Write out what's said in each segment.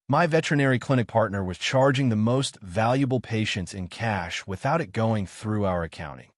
My veterinary clinic partner was charging the most valuable patients in cash without it going through our accounting.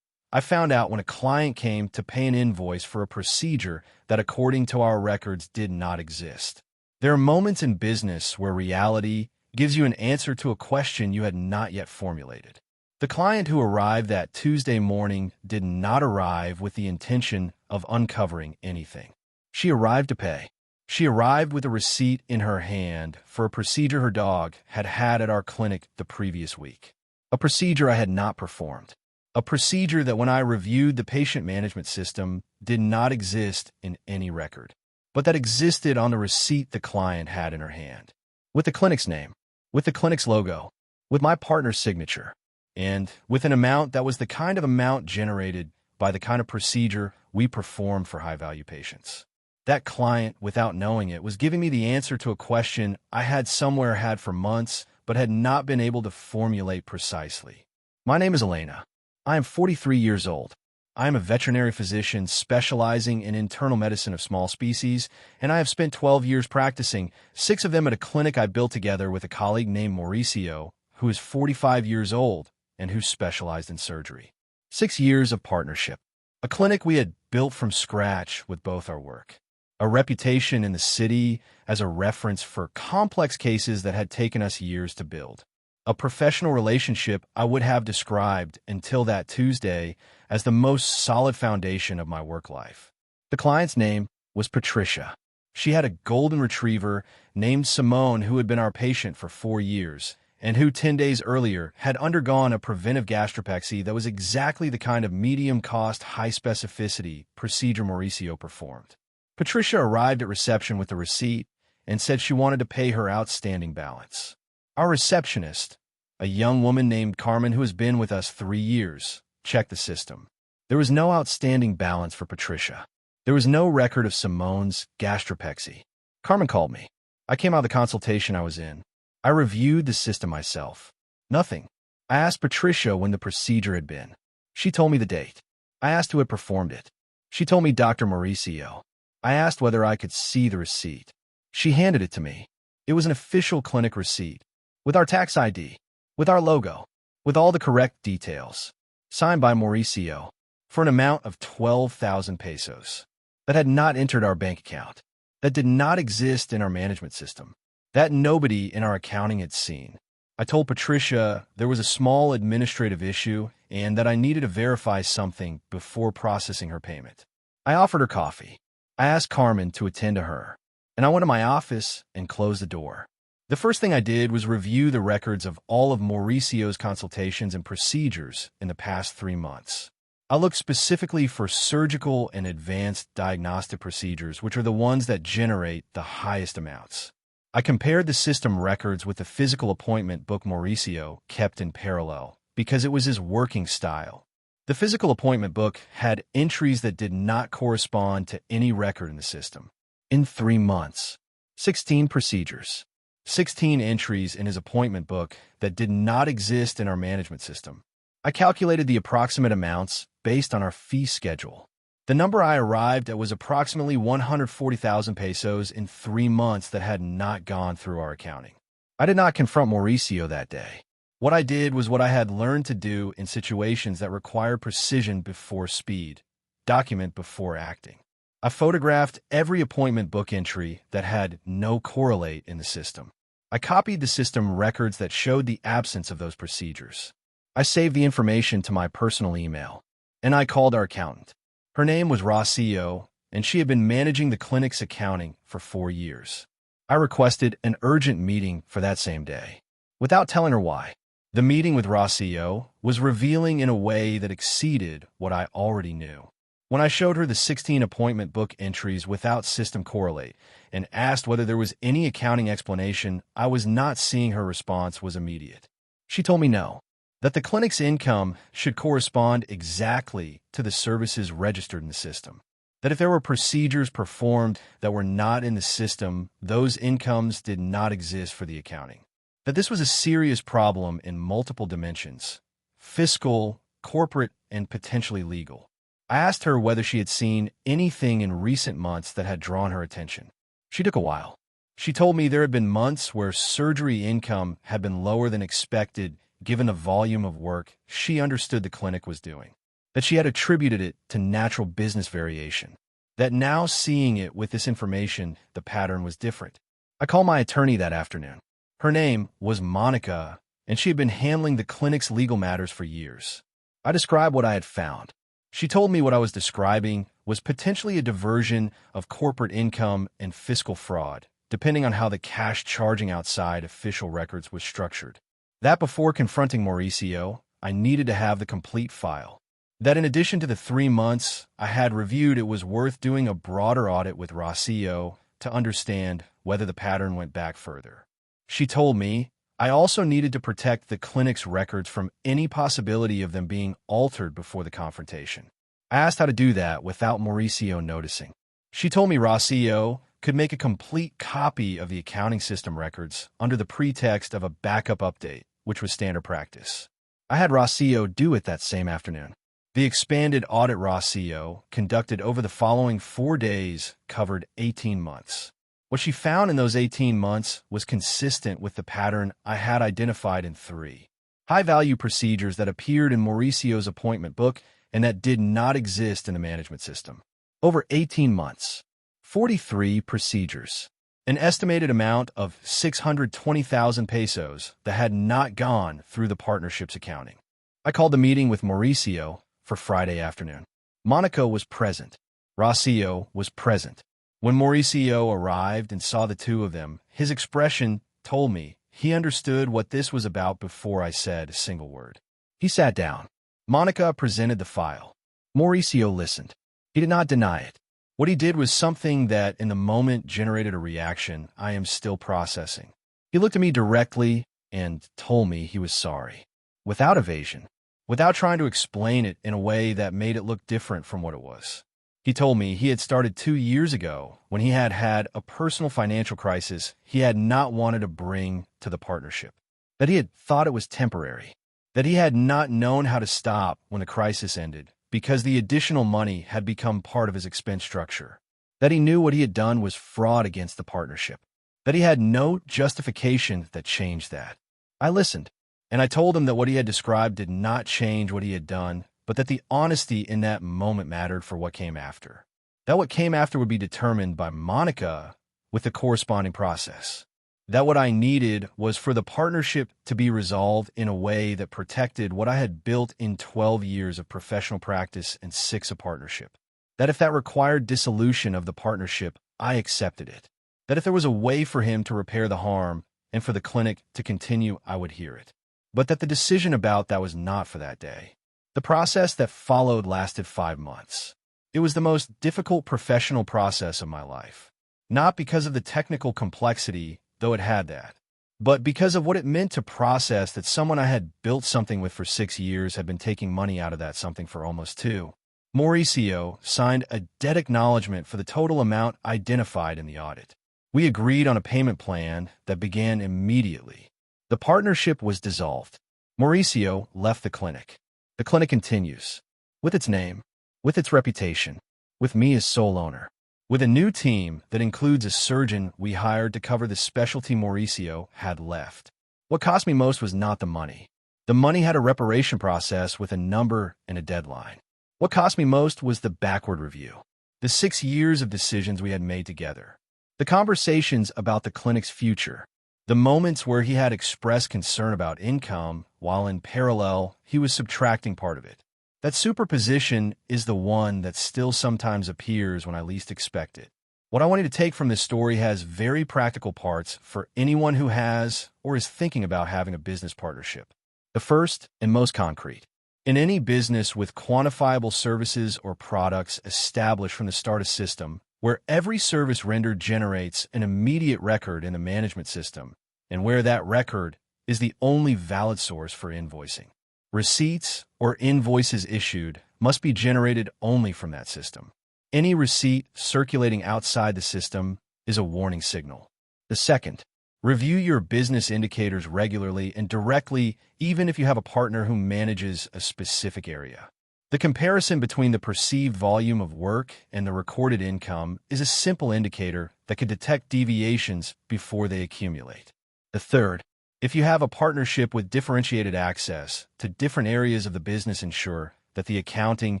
I found out when a client came to pay an invoice for a procedure that, according to our records, did not exist. There are moments in business where reality gives you an answer to a question you had not yet formulated. The client who arrived that Tuesday morning did not arrive with the intention of uncovering anything. She arrived to pay. She arrived with a receipt in her hand for a procedure her dog had had at our clinic the previous week. A procedure I had not performed. A procedure that, when I reviewed the patient management system, did not exist in any record, but that existed on the receipt the client had in her hand. With the clinic's name, with the clinic's logo, with my partner's signature, and with an amount that was the kind of amount generated by the kind of procedure we performed for high-value patients. That client, without knowing it, was giving me the answer to a question I had somewhere had for months, but had not been able to formulate precisely. My name is Elena. I am 43 years old. I am a veterinary physician specializing in internal medicine of small species, and I have spent 12 years practicing, 6 of them at a clinic I built together with a colleague named Mauricio, who is 45 years old and who specialized in surgery. 6 years of partnership. A clinic we had built from scratch with both our work. A reputation in the city as a reference for complex cases that had taken us years to build. A professional relationship I would have described until that Tuesday as the most solid foundation of my work life. The client's name was Patricia. She had a golden retriever named Simone who had been our patient for 4 years and who 10 days earlier had undergone a preventive gastropexy that was exactly the kind of medium-cost, high-specificity procedure Mauricio performed. Patricia arrived at reception with the receipt and said she wanted to pay her outstanding balance. Our receptionist, a young woman named Carmen who has been with us 3 years, checked the system. There was no outstanding balance for Patricia. There was no record of Simone's gastropexy. Carmen called me. I came out of the consultation I was in. I reviewed the system myself. Nothing. I asked Patricia when the procedure had been. She told me the date. I asked who had performed it. She told me Dr. Mauricio. I asked whether I could see the receipt. She handed it to me. It was an official clinic receipt, with our tax ID, with our logo, with all the correct details, signed by Mauricio, for an amount of 12,000 pesos, that had not entered our bank account, that did not exist in our management system, that nobody in our accounting had seen. I told Patricia there was a small administrative issue and that I needed to verify something before processing her payment. I offered her coffee. I asked Carmen to attend to her, and I went to my office and closed the door. The first thing I did was review the records of all of Mauricio's consultations and procedures in the past 3 months. I looked specifically for surgical and advanced diagnostic procedures, which are the ones that generate the highest amounts. I compared the system records with the physical appointment book Mauricio kept in parallel, because it was his working style. The physical appointment book had entries that did not correspond to any record in the system. In 3 months, 16 procedures, 16 entries in his appointment book that did not exist in our management system. I calculated the approximate amounts based on our fee schedule. The number I arrived at was approximately 140,000 pesos in 3 months that had not gone through our accounting. I did not confront Mauricio that day. What I did was what I had learned to do in situations that required precision before speed, document before acting. I photographed every appointment book entry that had no correlate in the system. I copied the system records that showed the absence of those procedures. I saved the information to my personal email, and I called our accountant. Her name was Rocio, and she had been managing the clinic's accounting for 4 years. I requested an urgent meeting for that same day, without telling her why. The meeting with Rocio was revealing in a way that exceeded what I already knew. When I showed her the 16 appointment book entries without system correlate and asked whether there was any accounting explanation, I was not seeing her response was immediate. She told me no, that the clinic's income should correspond exactly to the services registered in the system, that if there were procedures performed that were not in the system, those incomes did not exist for the accounting. That this was a serious problem in multiple dimensions: fiscal, corporate, and potentially legal. I asked her whether she had seen anything in recent months that had drawn her attention. She took a while. She told me there had been months where surgery income had been lower than expected given the volume of work she understood the clinic was doing, that she had attributed it to natural business variation, that now seeing it with this information, the pattern was different. I called my attorney that afternoon. Her name was Monica, and she had been handling the clinic's legal matters for years. I described what I had found. She told me what I was describing was potentially a diversion of corporate income and fiscal fraud, depending on how the cash charging outside official records was structured. That before confronting Mauricio, I needed to have the complete file. That in addition to the 3 months I had reviewed, it was worth doing a broader audit with Mauricio to understand whether the pattern went back further. She told me I also needed to protect the clinic's records from any possibility of them being altered before the confrontation. I asked how to do that without Mauricio noticing. She told me Mauricio could make a complete copy of the accounting system records under the pretext of a backup update, which was standard practice. I had Mauricio do it that same afternoon. The expanded audit Mauricio conducted over the following 4 days covered 18 months. What she found in those 18 months was consistent with the pattern I had identified in 3 high-value procedures that appeared in Mauricio's appointment book and that did not exist in the management system. Over 18 months, 43 procedures, an estimated amount of 620,000 pesos that had not gone through the partnership's accounting. I called the meeting with Mauricio for Friday afternoon. Monica was present. Mauricio was present. When Mauricio arrived and saw the two of them, his expression told me he understood what this was about before I said a single word. He sat down. Monica presented the file. Mauricio listened. He did not deny it. What he did was something that, in the moment, generated a reaction I am still processing. He looked at me directly and told me he was sorry. Without evasion. Without trying to explain it in a way that made it look different from what it was. He told me he had started 2 years ago when he had had a personal financial crisis he had not wanted to bring to the partnership. That he had thought it was temporary. That he had not known how to stop when the crisis ended, because the additional money had become part of his expense structure. That he knew what he had done was fraud against the partnership. That he had no justification that changed that. I listened, and I told him that what he had described did not change what he had done, but that the honesty in that moment mattered for what came after. That what came after would be determined by Monica with the corresponding process. That what I needed was for the partnership to be resolved in a way that protected what I had built in 12 years of professional practice and 6 of partnership. That if that required dissolution of the partnership, I accepted it. That if there was a way for him to repair the harm and for the clinic to continue, I would hear it. But that the decision about that was not for that day. The process that followed lasted 5 months. It was the most difficult professional process of my life. Not because of the technical complexity, though it had that, but because of what it meant to process that someone I had built something with for 6 years had been taking money out of that something for almost 2. Mauricio signed a debt acknowledgement for the total amount identified in the audit. We agreed on a payment plan that began immediately. The partnership was dissolved. Mauricio left the clinic. The clinic continues, with its name, with its reputation, with me as sole owner. With a new team that includes a surgeon we hired to cover the specialty Mauricio had left. What cost me most was not the money. The money had a reparation process with a number and a deadline. What cost me most was the backward review. The 6 years of decisions we had made together. The conversations about the clinic's future. The moments where he had expressed concern about income, while in parallel, he was subtracting part of it. That superposition is the one that still sometimes appears when I least expect it. What I want you to take from this story has very practical parts for anyone who has or is thinking about having a business partnership. The first and most concrete. In any business with quantifiable services or products established from the start, a system where every service rendered generates an immediate record in the management system, and where that record is the only valid source for invoicing. Receipts or invoices issued must be generated only from that system. Any receipt circulating outside the system is a warning signal. The second, review your business indicators regularly and directly, even if you have a partner who manages a specific area. The comparison between the perceived volume of work and the recorded income is a simple indicator that can detect deviations before they accumulate. The third, if you have a partnership with differentiated access to different areas of the business, ensure that the accounting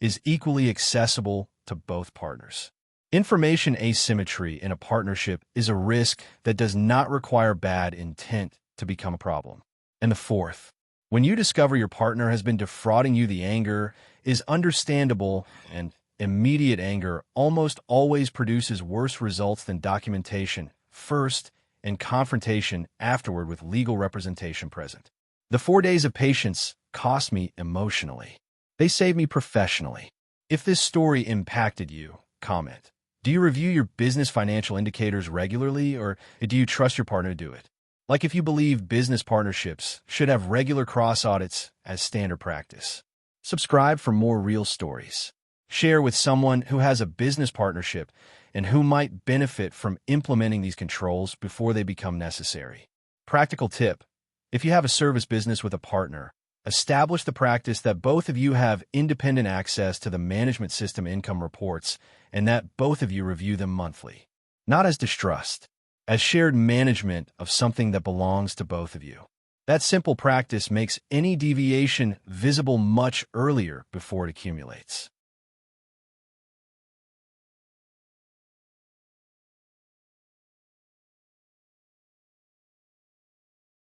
is equally accessible to both partners. Information asymmetry in a partnership is a risk that does not require bad intent to become a problem. And the fourth, when you discover your partner has been defrauding you, the anger is understandable, and immediate anger almost always produces worse results than documentation first and confrontation afterward with legal representation present. The 4 days of patience cost me emotionally. They saved me professionally. If this story impacted you, comment. Do you review your business financial indicators regularly, or do you trust your partner to do it? Like if you believe business partnerships should have regular cross-audits as standard practice. Subscribe for more real stories. Share with someone who has a business partnership and who might benefit from implementing these controls before they become necessary. Practical tip: if you have a service business with a partner, establish the practice that both of you have independent access to the management system income reports and that both of you review them monthly. Not as distrust, as shared management of something that belongs to both of you. That simple practice makes any deviation visible much earlier before it accumulates.